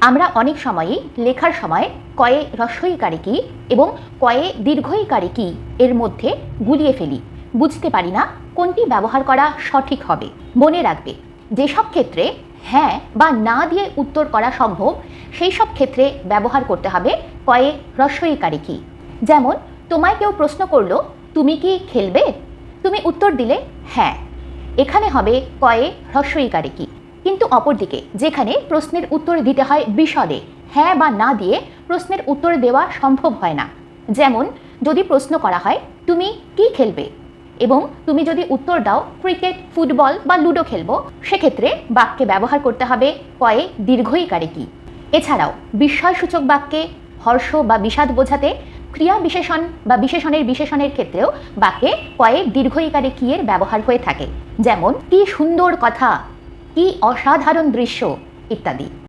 আমরা অনেক সময়ই লেখার সময় কয়ে হ্রস্বইকারে কি এবং কয়ে দীর্ঘইকারে কি এর মধ্যে গুলিয়ে ফেলি, বুঝতে পারি না কোনটি ব্যবহার করা সঠিক হবে। মনে রাখবে, যেসব ক্ষেত্রে হ্যাঁ বা না দিয়ে উত্তর করা সম্ভব সেই সব ক্ষেত্রে ব্যবহার করতে হবে কয়ে হ্রস্বইকারে কি। যেমন, তোমায় কেউ প্রশ্ন করলো, তুমি কি খেলবে? তুমি উত্তর দিলে হ্যাঁ, এখানে হবে কয়ে হ্রস্বইকারে কি। কিন্তু অপরদিকে যেখানে প্রশ্নের উত্তর দিতে হয় বিশদে, হ্যাঁ বা না দিয়ে প্রশ্নের উত্তর দেওয়া সম্ভব হয় না। যেমন, যদি প্রশ্ন করা হয় তুমি কি খেলবে এবং তুমি যদি উত্তর দাও ক্রিকেট, ফুটবল বা লুডো খেলবো, সেক্ষেত্রে বাক্যে ব্যবহার করতে হবে কয়ে দীর্ঘইকারে কি। এছাড়াও বিস্ময়সূচক বাক্যে হর্ষ বা বিষাদ বোঝাতে ক্রিয়া বিশেষণ বা বিশেষণের ক্ষেত্রেও বাক্যে কয়ে দীর্ঘইকারে কি এর ব্যবহার হয়ে থাকে। যেমন, কি সুন্দর কথা, কি অসাধারণ দৃশ্য ইত্যাদি।